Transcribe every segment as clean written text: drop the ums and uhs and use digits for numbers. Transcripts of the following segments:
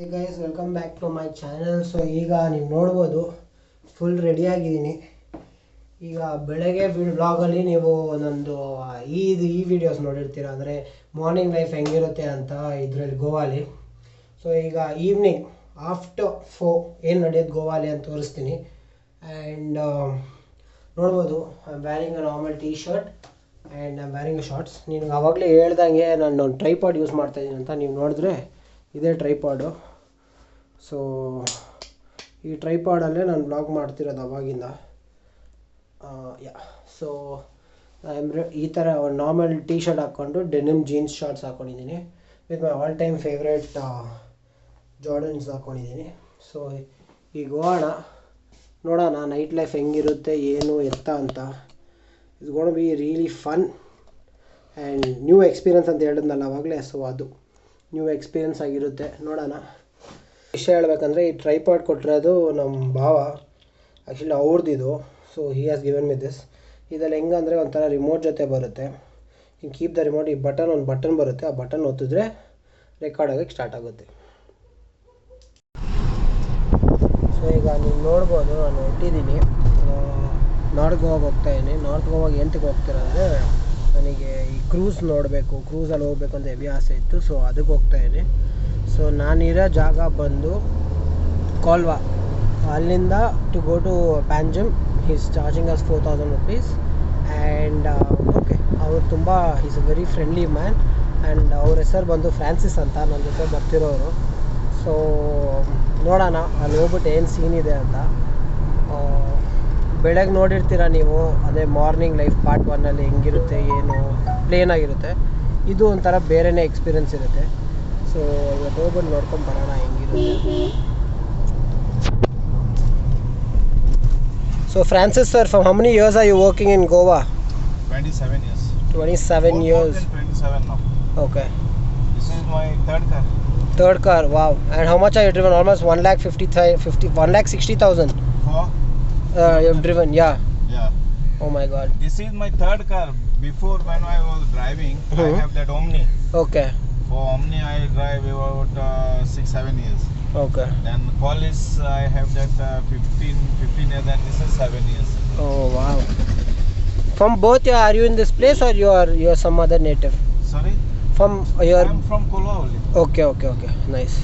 Hey guys, welcome back to my channel. So ಈಗ ನೀವು ನೋಡ್ಬೋದು ಫುಲ್ ರೆಡಿಯಾಗಿದ್ದೀನಿ. ಈಗ ಬೆಳಗ್ಗೆ ವ್ಲಾಗಲ್ಲಿ ನೀವು ಒಂದೊಂದು ಈ ವಿಡಿಯೋಸ್ ನೋಡಿರ್ತೀರ, ಅಂದರೆ ಮಾರ್ನಿಂಗ್ ಲೈಫ್ ಹೆಂಗಿರುತ್ತೆ ಅಂತ ಇದರಲ್ಲಿ ಗೋವಾಲಿ. ಸೊ ಈಗ ಈವ್ನಿಂಗ್ ಆಫ್ಟರ್ 4 ಏನು ನಡೆಯೋದು ಗೋವಾಲಿ ಅಂತ ತೋರಿಸ್ತೀನಿ. ಆ್ಯಂಡ್ ನೋಡ್ಬೋದು I am varying a normal T shirt and I am varying a shorts. ನಿನಗೆ ಆವಾಗಲೇ ಹೇಳ್ದಂಗೆ ನಾನು ಒಂದು ಟ್ರೈಪಾಡ್ ಯೂಸ್ ಮಾಡ್ತಾಯಿದ್ದೀನಿ ಅಂತ ನೀವು ನೋಡಿದ್ರೆ ಇದೇ ಟ್ರೈಪಾಡು. ಸೊ ಈ ಟ್ರೈಪಾಡಲ್ಲೇ ನಾನು ಬ್ಲಾಗ್ ಮಾಡ್ತಿರೋದು ಅವಾಗಿಂದ. ಸೊ ಈ ಥರ ಒಂದು ನಾರ್ಮಲ್ ಟೀ ಶರ್ಟ್ ಹಾಕ್ಕೊಂಡು ಡೆನಿಮ್ ಜೀನ್ಸ್ ಶಾರ್ಟ್ಸ್ ಹಾಕ್ಕೊಂಡಿದ್ದೀನಿ with my all time favourite Jordans ಹಾಕ್ಕೊಂಡಿದ್ದೀನಿ. ಸೊ ಈಗ ಹೋಗೋಣ, ನೋಡೋಣ ನೈಟ್ ಲೈಫ್ ಹೆಂಗಿರುತ್ತೆ ಏನು ಎತ್ತ ಅಂತ. It's gonna be really fun and new experience ಅಂತ ಹೇಳಿದ್ನಲ್ಲ ಆವಾಗಲೇ. ಸೊ ಅದು ನ್ಯೂ ಎಕ್ಸ್ಪೀರಿಯನ್ಸ್ ಆಗಿರುತ್ತೆ, ನೋಡೋಣ. ವಿಷಯ ಹೇಳ್ಬೇಕಂದ್ರೆ ಈ ಟ್ರೈಪಾಡ್ ಕೊಟ್ಟಿರೋದು ನಮ್ಮ ಭಾವ, ಆ್ಯಕ್ಚುಲಿ ಅವ್ರದ್ದಿದು. So he has given me this. ಇದರಲ್ಲಿ ಹೆಂಗಂದರೆ ಒಂಥರ ರಿಮೋಟ್ ಜೊತೆ ಬರುತ್ತೆ. In keep the remote. ಈ ಒಂದು ಬಟನ್ ಬರುತ್ತೆ, ಆ ಬಟನ್ ಒತ್ತಿದ್ರೆ ರೆಕಾರ್ಡ್ ಆಗೋಕ್ಕೆ ಸ್ಟಾರ್ಟ್ ಆಗುತ್ತೆ. ಸೊ ಈಗ ನೀವು ನೋಡ್ಬೋದು ನಾನು ಹೊಟ್ಟಿದ್ದೀನಿ, ನಾರ್ತ್ ಗೋವಾಗೆ ಹೋಗ್ತಾಯಿದ್ದೀನಿ. ನಾರ್ತ್ ಗೋವಾಗೆ ಎಂತಕ್ಕೆ ಹೋಗ್ತಿರೋದ್ರೆ ನನಗೆ ಈ ಕ್ರೂಸ್ ನೋಡಬೇಕು, ಕ್ರೂಸಲ್ಲಿ ಹೋಗ್ಬೇಕು ಅಂತ ಹೆವಿ ಆಸೆ ಇತ್ತು. ಸೊ ಅದಕ್ಕೆ ಹೋಗ್ತಾಯಿದ್ದೀನಿ. ಸೊ ನಾನಿರೋ ಜಾಗ ಬಂದು ಕೋಲ್ವಾ. ಅಲ್ಲಿಂದ to go to Panjim is charging us 4,000 rupees. And okay, ಅವ್ರು ತುಂಬ is a very friendly man. And ಅವ್ರ ಹೆಸರು ಬಂದು ಫ್ರಾನ್ಸಿಸ್ ಅಂತ, ನನ್ನ ಜೊತೆ ಬರ್ತಿರೋರು. ಸೊ ನೋಡೋಣ ಅಲ್ಲಿ ಹೋಗ್ಬಿಟ್ಟು ಏನು ಸೀನ್ ಇದೆ ಅಂತ. ಬೆಳಗ್ಗೆ ನೋಡಿರ್ತೀರ ನೀವು, ಅದೇ ಮಾರ್ನಿಂಗ್ ಲೈಫ್ ಪಾರ್ಟ್ 1ಅಲ್ಲಿ ಹೆಂಗಿರುತ್ತೆ, ಏನು ಪ್ಲೇನಾಗಿರುತ್ತೆ. ಇದು ಒಂಥರ ಬೇರೆಯೇ ಎಕ್ಸ್ಪೀರಿಯನ್ಸ್ ಇರುತ್ತೆ. ಸೊ ಇವತ್ತು ಹೋಗ್ಬಿಟ್ಟು ನೋಡ್ಕೊಂಡು ಬರೋಣ ಹೆಂಗಿರುತ್ತೆ. So Francis sir, from how many years are you working in Goa? 27 years. 27 years. 27 now. Okay. This is my third car. Third car, wow. And how much are you driven? Almost 1,60,000. Huh? You have driven, yeah. Yeah. Oh my God. This is my third car. Before when I was driving, I have that Omni. Okay. For Omni I drive about 6-7 years. Okay. Then Qualis I have that 15 years, and this is 7 years. Oh wow. From both, are you in this place or you are some other native? Sorry? From your... I am from Kola only. Okay. Nice.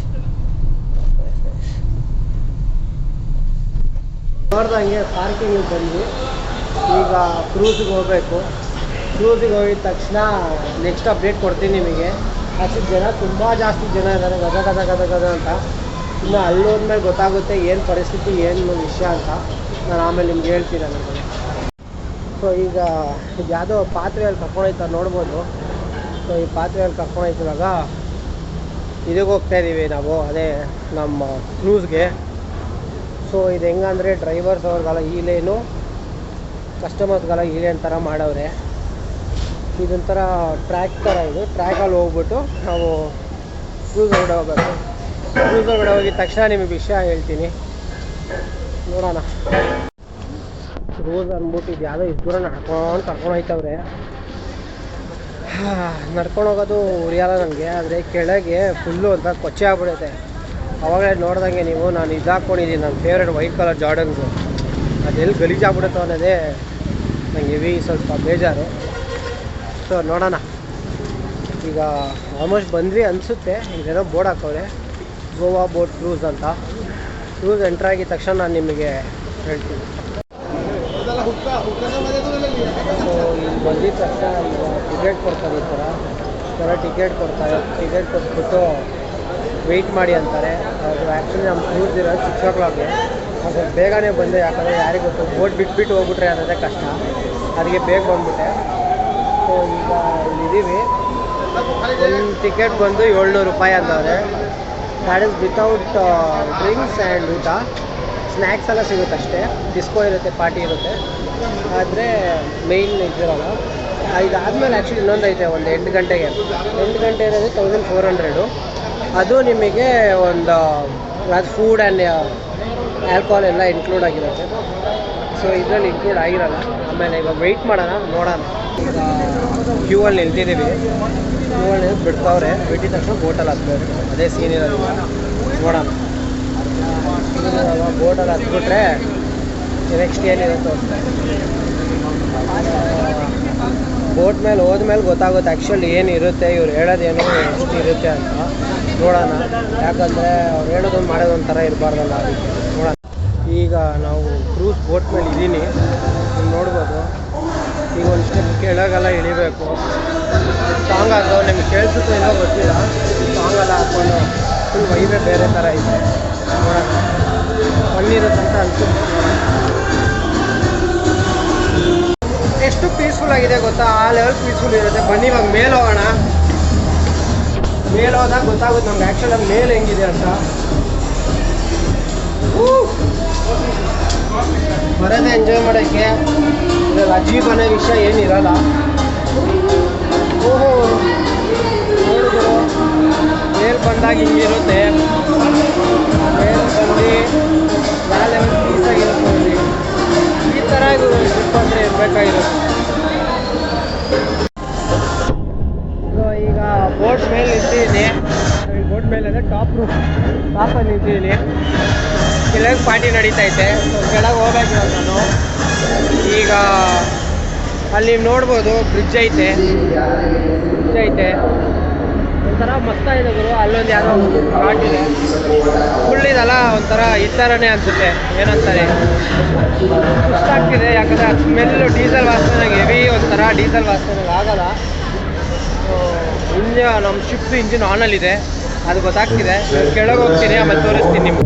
ನೋಡ್ದಂಗೆ ಪಾರ್ಕಿಂಗಿಗೆ ಬಂದ್ವಿ. ಈಗ ಕ್ರೂಸಿಗೆ ಹೋಗಬೇಕು. ಕ್ರೂಸಿಗೆ ಹೋಗಿದ ತಕ್ಷಣ next update ಕೊಡ್ತೀನಿ ನಿಮಗೆ. Actually ಜನ ತುಂಬ ಜಾಸ್ತಿ ಜನ ಇದ್ದಾರೆ, ಗದ ಅಂತ. ಇನ್ನು ಅಲ್ಲೋದ್ಮೇಲೆ ಗೊತ್ತಾಗುತ್ತೆ ಏನು ಪರಿಸ್ಥಿತಿ, ಏನು ವಿಷಯ ಅಂತ. ನಾನು ಆಮೇಲೆ ನಿಮ್ಗೆ ಹೇಳ್ತೀನಿ ಅದ್ರ ಬಗ್ಗೆ. ಸೊ ಈಗ ಇದು ಯಾವುದೋ ಪಾತ್ರೆಯಲ್ಲಿ ಕರ್ಕೊಂಡೋಯ್ತಾರೆ ನೋಡ್ಬೋದು. ಸೊ ಈ ಪಾತ್ರೆಯಲ್ಲಿ ಕರ್ಕೊಂಡೋಯ್ತಿರುವಾಗ ಇದಕ್ಕೆ ಹೋಗ್ತಾಯಿದ್ದೀವಿ ನಾವು, ಅದೇ ನಮ್ಮ ಕ್ರೂಸ್ಗೆ. ಸೊ ಇದು ಹೆಂಗಂದರೆ ಡ್ರೈವರ್ಸ್ ಅವ್ರಿಗೆಲ್ಲ ಈ ಲೇನು, ಕಸ್ಟಮರ್ಸ್ಗೆಲ್ಲ ಈ ಲೇನ್ ಥರ ಮಾಡವ್ರೆ. ಇದೊಂಥರ ಟ್ರ್ಯಾಕ್ ಥರ ಇದು. ಟ್ರ್ಯಾಕಲ್ಲಿ ಹೋಗ್ಬಿಟ್ಟು ನಾವು ಕ್ರೂಸ್ ಹೊರಗಡೆ ಹೋಗಬೇಕು. ಕ್ರೂಸ್ ಹೊರಗಡೆ ಹೋಗಿದ ತಕ್ಷಣ ನಿಮಗೆ ವಿಷಯ ಹೇಳ್ತೀನಿ, ನೋಡೋಣ. ಕ್ರೂಸ್ ಅಂದ್ಬಿಟ್ಟು ಇದು ಯಾವುದೋ ಇಷ್ಟು ದೂರ ಕರ್ಕೊಂಡು ಹೋಯ್ತವ್ರೆ. ನಡ್ಕೊಂಡು ಹೋಗೋದು ಉರಿಯಲ್ಲ ನನಗೆ, ಆದರೆ ಕೆಳಗೆ ಫುಲ್ಲು ಅಂತ ಕೊಚ್ಚೆ ಆಗ್ಬಿಡುತ್ತೆ. ಅವಾಗಲೇ ನೋಡ್ದಂಗೆ ನೀವು, ನಾನು ಇದು ಹಾಕ್ಕೊಂಡಿದ್ದೀನಿ ನನ್ನ ಫೇವ್ರೇಟ್ ವೈಟ್ ಕಲರ್ ಜಾರ್ಡನ್ಸು. ಅದೆಲ್ಲಿ ಗಲೀಜಾಗ್ಬಿಡುತ್ತೋ ಅನ್ನೋದೇ ನನಗೆ ಹೆವಿ ಸ್ವಲ್ಪ ಬೇಜಾರು. ಸೊ ನೋಡೋಣ. ಈಗ ಆಲ್ಮೋಸ್ಟ್ ಬಂದ್ವಿ ಅನಿಸುತ್ತೆ. ಇದೇನೋ ಬೋರ್ಡ್ ಹಾಕವ್ರೆ, ಗೋವಾ ಬೋಟ್ ಕ್ರೂಸ್ ಅಂತ. ಕ್ರೂಸ್ ಎಂಟ್ರ್ ಆಗಿದ ತಕ್ಷಣ ನಾನು ನಿಮಗೆ ಹೇಳ್ತೀನಿ. ಸೊ ಇಲ್ಲಿ ಬಂದಿದ್ದ ತಕ್ಷಣ ಟಿಕೆಟ್ ಕೊಡ್ತಾರೆ, ಈ ಥರ ಟಿಕೆಟ್ ಕೊಡ್ತಾರೆ. ಟಿಕೆಟ್ ಕೊಟ್ಬಿಟ್ಟು ವೆಯ್ಟ್ ಮಾಡಿ ಅಂತಾರೆ. ಅದು ಆ್ಯಕ್ಚುಲಿ ನಮ್ಮ ಕ್ರೂಸ್ ಇರೋದು 6 o'clockಗೆ. ಅದು ಸ್ವಲ್ಪ ಬೇಗನೆ ಬಂದೆ, ಯಾಕಂದರೆ ಯಾರಿಗೆ ಗೊತ್ತು, ಬೋಟ್ ಬಿಟ್ಬಿಟ್ಟು ಹೋಗ್ಬಿಟ್ರೆ ಅನ್ನೋದೇ ಕಷ್ಟ. ಅದಕ್ಕೆ ಬೇಗ ಬಂದ್ಬಿಟ್ಟೆ. ಸೊ ಈಗ ಇಲ್ಲಿದ್ದೀವಿ. ಒಂದು ಟಿಕೆಟ್ ಬಂದು 700 ರೂಪಾಯಿ ಅಂದವ್ರೆ. That is without drinks and ಊಟ. ಸ್ನ್ಯಾಕ್ಸ್ ಎಲ್ಲ ಸಿಗುತ್ತೆ ಅಷ್ಟೇ. ಡಿಸ್ಕೋ ಇರುತ್ತೆ, ಪಾರ್ಟಿ ಇರುತ್ತೆ, ಆದರೆ ಮೇಯ್ನ್ ಇದಿರಲ್ಲ. ಇದಾದಮೇಲೆ ಆ್ಯಕ್ಚುಲಿ ಇನ್ನೊಂದು ಐತೆ, ಒಂದು 8 ಗಂಟೆಗೆ. 8 ಗಂಟೆ ಇರೋದು 1400. ಅದು ನಿಮಗೆ ಒಂದು ಫುಡ್ ಆ್ಯಂಡ್ ಆಲ್ಕೋಹಾಲ್ ಎಲ್ಲ ಇನ್ಕ್ಲೂಡ್ ಆಗಿರುತ್ತೆ. ಸೊ ಇದರಲ್ಲಿ ಇನ್ಕ್ಲೂಡ್ ಆಗಿರಲ್ಲ. ಆಮೇಲೆ ಇವಾಗ ವೆಯ್ಟ್ ಮಾಡೋಣ, ನೋಡೋಣ. ಈಗ ಕ್ಯೂ ಅಲ್ಲಿ ನಿಲ್ತಿದ್ದೀವಿ. ಕ್ಯೂ ಅಲ್ಲಿ ಬಿಡ್ತಾವ್ರೆ. ಬಿಟ್ಟಿದ ತಕ್ಷಣ ಬೋಟಲ್ಲಿ ಹಾಕ್ಬೇಕು, ಅದೇ ಸೀನ್ ಇರೋದಿಲ್ಲ. ನೋಡೋಣ. ಬೋಟಲ್ಲಿ ಹತ್ಬಿಟ್ರೆ ನೆಕ್ಸ್ಟ್ ಏನಿರುತ್ತೆ ಬೋಟ್ ಮೇಲೆ ಹೋದ್ಮೇಲೆ ಗೊತ್ತಾಗುತ್ತೆ ಆ್ಯಕ್ಚುಲಿ ಏನಿರುತ್ತೆ, ಇವ್ರು ಹೇಳೋದೇನು ಎಷ್ಟು ಇರುತ್ತೆ ಅಂತ ನೋಡೋಣ. ಯಾಕಂದರೆ ಅವ್ರು ಹೇಳೋದೊಂದು ಮಾಡೋದೊಂಥರ ಇರಬಾರ್ದಲ್ಲ, ಅದಕ್ಕೆ ನೋಡೋಣ. ಈಗ ನಾವು ಕ್ರೂಸ್ ಬೋಟ್ ಮೇಲೆ ಇದ್ದೀನಿ, ನೀವು ನೋಡ್ಬೋದು. ಈಗ ಒಂದು ಸ್ಟೆಪ್ ಕೆಳಗೆಲ್ಲ ಇಳಿಬೇಕು. ಸಾಂಗ್ ಅದು ನಿಮ್ಗೆ ಕೇಳಿಸುತ್ತೋ ಏನೋ ಗೊತ್ತಿಲ್ಲ, ಸಾಂಗೆಲ್ಲ ಹಾಕ್ಕೊಂಡು ಫುಲ್ ವೈಬೇ ಬೇರೆ ಥರ ಇದೆ. ನೋಡೋಣ ಬಂದಿರುತ್ತಂತ ಅನ್ಸುತ್ತೆ. ಎಷ್ಟು ಪೀಸ್ಫುಲ್ ಆಗಿದೆ ಗೊತ್ತಾ, ಆ ಲೆವೆಲ್ ಪೀಸ್ಫುಲ್ ಇರುತ್ತೆ. ಬನ್ನಿ ಇವಾಗ ಮೇಲೆ ಹೋಗೋಣ. ಮೇಲೆ ಹೋದಾಗ ಗೊತ್ತಾಗುತ್ತೆ ನಮ್ಗೆ ಆ್ಯಕ್ಚುಲಿ ಅದು ಮೇಲೆ ಹೆಂಗಿದೆ ಅಂತ. ಬರೋದೇ ಎಂಜಾಯ್ ಮಾಡೋಕ್ಕೆ, ಇದ್ರಲ್ಲಿ ಅಜೀಬ್ ಅನ್ನೋ ವಿಷಯ ಏನಿರಲ್ಲ. ಓಹೋ ನೋಡಿದ್ರು ಮೇಲೆ ಬಂದಾಗ ಹಿಂಗಿರುತ್ತೆ. ಮೇಲೆ ಬಂದು ಯಾವ ಲೆವೆಲ್ ಪೀಸಾಗಿರುತ್ತೆ ನೋಡಿ. ಈ ಥರ ಟ್ರಿಪ್ ಅಂದರೆ ಇರಬೇಕಾಗಿರುತ್ತೆ. ಈಗ ಬೋಟ್ ಮೇಲೆ ನಿಂತಿದ್ದೀನಿ. ಬೋಟ್ ಮೇಲೆ ಅಂದರೆ ಟಾಪಲ್ಲಿ ನಿಂತಿದ್ದೀನಿ. ಕೆಳಗೆ ಪಾರ್ಟಿ ನಡೀತೈತೆ, ಕೆಳಗೆ ಹೋಗ್ಬೇಕು ನಾನು. ಈಗ ಅಲ್ಲಿ ನೋಡ್ಬೋದು ಬ್ರಿಡ್ಜ್ ಐತೆ ಒಂಥರ ಮಸ್ತಾಗಿದೆ ಗುರು. ಅಲ್ಲೊಂದು ಯಾವುದೋ ಘಾಟ್ ಇದೆ, ಫುಲ್ ಇದಲ್ಲ ಒಂಥರ ಈ ಥರನೇ ಅನಿಸುತ್ತೆ. ಏನಂತಾರೆ ಸುಸ್ತಾಗ್ತಿದೆ, ಯಾಕಂದರೆ ಅದು ಸ್ಮೆಲ್ಲು ಡೀಸೆಲ್ ವಾಸನೆಗೆ ಹೆವಿ, ಒಂಥರ ಡೀಸೆಲ್ ವಾಸನೆಗೆ ಆಗಲ್ಲ. ನಮ್ಮ ಶಿಫ್ಟ್ ಇಂಜಿನ್ ಆನಲ್ಲಿದೆ, ಅದು ಗೊತ್ತಾಗ್ತಿದೆ. ಕೆಳಗೆ ಹೋಗ್ತೀನಿ, ಆಮೇಲೆ ತೋರಿಸ್ತೀನಿ ನಿಮ್ಗೆ.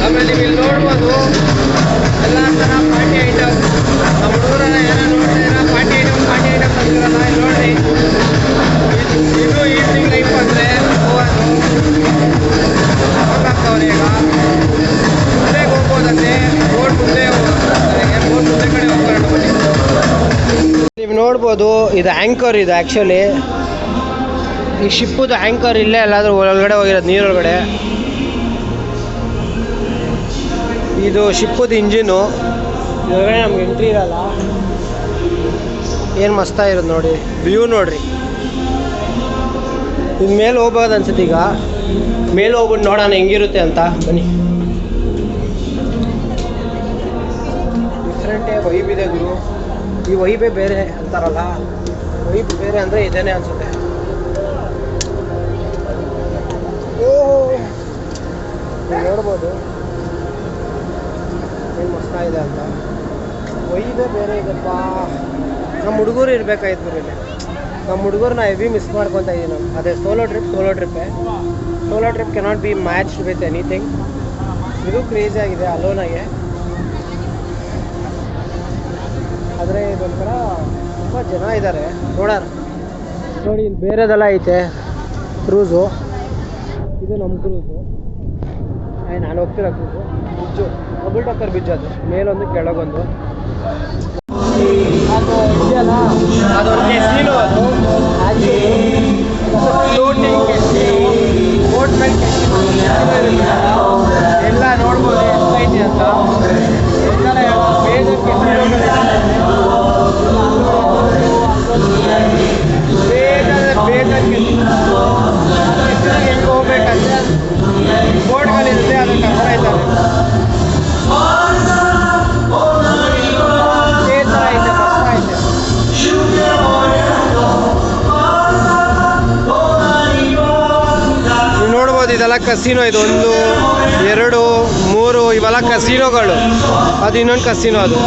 ಆಮೇಲೆ ನೀವು ಇಲ್ಲಿ ನೋಡ್ಬೋದು ಎಲ್ಲ ಥರ ಪಾರ್ಟಿ ಐಟಮ್. ನಮ್ಮ ಹುಡುಗರೆಲ್ಲ ಏನೋ ನೋಡ್ತಾ ಪಾರ್ಟಿ ಐಟಮ್ ಅಂತಿರಲ್ಲ. ಇಲ್ಲಿ ನೋಡ್ರಿ, ಇದು ಈವ್ನಿಂಗ್ ಲೈಫ್ ಅಂದರೆ ಹೋಗ್ತಾವ್ರೆ. ಈಗ ಮುಂದೆ ಹೋಗ್ಬೋದಂತೆ, ಬೋಟ್ ಮುಂದೆ ಕಡೆ ಹೋಗ್ಬಾರ್ದು. ನೀವು ನೋಡ್ಬೋದು ಇದು ಆ್ಯಂಕರ್, ಇದು ಆ್ಯಕ್ಚುಲಿ ಈ ಶಿಪ್ಪುದು ಆ್ಯಂಕರ್ ಇಲ್ಲೇ ಎಲ್ಲಾದರೂ ಒಳಗಡೆ ಹೋಗಿರೋದು, ನೀರೊಳಗಡೆ. ಇದು ಶಿಪ್ಪುದು ಇಂಜಿನು, ಇದ್ರೊಳಗಡೆ ನಮ್ಗೆ ಎಂಟ್ರಿ ಇರಲ್ಲ. ಏನು ಮಸ್ತಾಗಿರೋದು ನೋಡಿ, ವ್ಯೂ ನೋಡ್ರಿ. ಇದು ಮೇಲೆ ಹೋಗ್ಬೋದು ಅನ್ಸುತ್ತೆ. ಈಗ ಮೇಲೆ ಹೋಗ್ಬಿಟ್ಟು ನೋಡೋಣ ಹೆಂಗಿರುತ್ತೆ ಅಂತ. ಬನ್ನಿ. ಡಿಫ್ರೆಂಟೇ ವೈಬ್ ಇದೆ ಗುರು. ಈ ವೈಬೇ ಬೇರೆ ಅಂತಾರಲ್ಲ, ವೈಬ್ ಬೇರೆ ಅಂದರೆ ಇದೇನೆ ಅನಿಸುತ್ತೆ. ನೋಡ್ಬೋದು ಏನು ಮಸ್ತಾಗಿದೆ ಅಂತ. ವೈಬೇ ಬೇರೆ ಇದಪ್ಪ. ನಮ್ಮ ಹುಡುಗರು ಇರಬೇಕಾಯ್ತು ಗುರು ಇಲ್ಲಿ. ನಮ್ಮ ಹುಡುಗರನ್ನ ಹೆವಿ ಮಿಸ್ ಮಾಡ್ಕೊತಾ ಇದ್ದೀನಿ ನಾನು. ಅದೇ ಸೋಲೋ ಟ್ರಿಪ್ಪೇ. Solo trip cannot be match with anything. ಇದು ಕ್ರೇಜಿ ಆಗಿದೆ ಅಲೋನಾಗೆ. ಆದರೆ ಇದೊಂಥರ ತುಂಬ ಜನ ಇದ್ದಾರೆ. ನೋಡೋಣ ನೋಡಿ, ಇಲ್ಲಿ ಬೇರೆದೆಲ್ಲ ಐತೆ ಕ್ರೂಸು. ಇದು ನಮ್ಮ ಕ್ರೂಸು, ನಾನು ಹೋಗ್ತಿರೋ ಕ್ರೂಸು. ಬ್ರಿಡ್ಜು ಡಬಲ್ ಟಕ್ಕರ್ ಬ್ರಿಡ್ಜ್, ಅದು ಮೇಲೊಂದು ಕೆಳಗೊಂದು. ಅದು ಇದೆಯಲ್ಲ, ಅದೊಂದು ಕೆಸಿನೋ, ಅದು ಫ್ಲೋಟಿಂಗ್ ಕೆಸಿನೋ, ಬೋಟ್ ಮೇಲೆ ಕೆಸಿನೋ ಎಲ್ಲ ನೋಡ್ಬೋದು ಎಷ್ಟೈತಿ ಅಂತ. ಎಲ್ಲ ಬೇಗ ಬೇಗ ಹೆಂಗೆ ಹೋಗ್ಬೇಕಂದ್ರೆ ಬೋಟ್ಗಳಿರುತ್ತೆ, ಅದಕ್ಕೆ ಕಷ್ಟ ಆಯ್ತಾರೆ. ಇದೇ ಥರ ಐತೆ, ಕಷ್ಟ ಐತೆ. ನೀವು ನೋಡ್ಬೋದು ಇದೆಲ್ಲ ಕಸಿನೋ. ಇದು 1, 2, 3 ಇವೆಲ್ಲ ಕಸಿನೋಗಳು. ಅದು ಇನ್ನೊಂದು ಕಸಿನೋ. ಅದು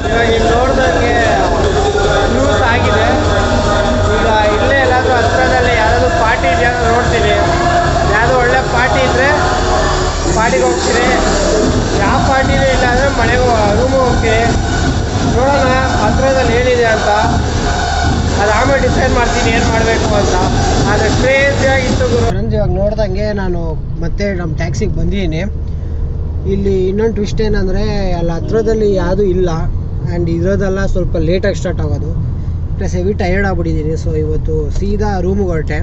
ಇವಾಗ ಇಲ್ಲಿ ನೋಡ್ದಂಗೆ ನ್ಯೂಸ್ ಆಗಿದೆ. ಈಗ ಇಲ್ಲೇ ಎಲ್ಲಾದರೂ ಹತ್ರದಲ್ಲಿ ಯಾವುದಾದ್ರು ಪಾರ್ಟಿ ಇದೆಯಾ ನೋಡ್ತೀನಿ. ಯಾವುದೋ ಒಳ್ಳೆ ಪಾರ್ಟಿ ಇದ್ದರೆ ಪಾರ್ಟಿಗೆ ಹೋಗ್ತೀನಿ. ಯಾವ ಪಾರ್ಟಿನೂ ಇಲ್ಲ ಅಂದರೆ ಮನೆಗೆ ರೂಮಿಗೆ ಹೋಗ್ತೀನಿ. ನೋಡೋಣ ಹತ್ರದಲ್ಲಿ ಏನಿದೆ ಅಂತ, ಅದು ಆಮೇಲೆ ಡಿಸೈಡ್ ಮಾಡ್ತೀನಿ ಏನು ಮಾಡಬೇಕು ಅಂತ. ಆದರೆ ಕ್ರೇಜಿಯಾಗಿತ್ತು ಗುರು. ಫ್ರೆಂಡ್ಸ್, ಇವಾಗ ನೋಡ್ದಂಗೆ ನಾನು ಮತ್ತೆ ನಮ್ಮ ಟ್ಯಾಕ್ಸಿಗೆ ಬಂದಿದ್ದೀನಿ. ಇಲ್ಲಿ ಇನ್ನೊಂದು ಟ್ವಿಸ್ಟ್ ಏನಂದರೆ ಅಲ್ಲಿ ಹತ್ರದಲ್ಲಿ ಯಾವುದೂ ಇಲ್ಲ. ಆ್ಯಂಡ್ ಇರೋದೆಲ್ಲ ಸ್ವಲ್ಪ ಲೇಟಾಗಿ ಸ್ಟಾರ್ಟ್ ಆಗೋದು. ಪ್ಲಸ್ ಹೆವಿ ಟಯರ್ಡ್ ಆಗ್ಬಿಟ್ಟಿದ್ದೀನಿ. ಸೊ ಇವತ್ತು ಸೀದಾ ರೂಮಿಗೆ ಹೊರಟೆ.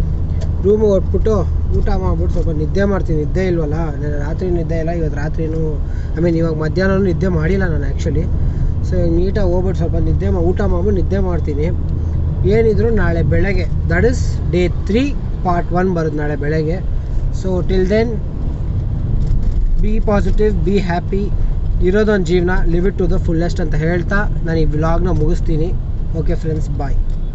ರೂಮಿಗೆ ಹೊಟ್ಬಿಟ್ಟು ಊಟ ಮಾಡ್ಬಿಟ್ಟು ಸ್ವಲ್ಪ ನಿದ್ದೆ ಮಾಡ್ತೀನಿ. ನಿದ್ದೆ ಇಲ್ವಲ್ಲ, ನಾನು ರಾತ್ರಿ ನಿದ್ದೆ ಇಲ್ಲ, ಇವತ್ತು ರಾತ್ರಿನೂ ಇವಾಗ ಮಧ್ಯಾಹ್ನ ನಿದ್ದೆ ಮಾಡಿಲ್ಲ ನಾನು ಆ್ಯಕ್ಚುಲಿ. ಸೊ ನೀಟಾಗಿ ಹೋಗ್ಬಿಟ್ಟು ಸ್ವಲ್ಪ ಊಟ ಮಾಡ್ಬಿಟ್ಟು ನಿದ್ದೆ ಮಾಡ್ತೀನಿ. ಏನಿದ್ರು ನಾಳೆ ಬೆಳಗ್ಗೆ, ದಟ್ ಇಸ್ ಡೇ 3 ಪಾರ್ಟ್ 1 ಬರೋದು ನಾಳೆ ಬೆಳಗ್ಗೆ. So till then be positive, be happy. ಇರೋದೊಂದು ಜೀವನ, live it to the fullest ಅಂತ ಹೇಳ್ತಾ ನಾನು ಈ ವ್ಲಾಗ್ನ ಮುಗಿಸ್ತೀನಿ. ಓಕೆ ಫ್ರೆಂಡ್ಸ್, ಬಾಯ್.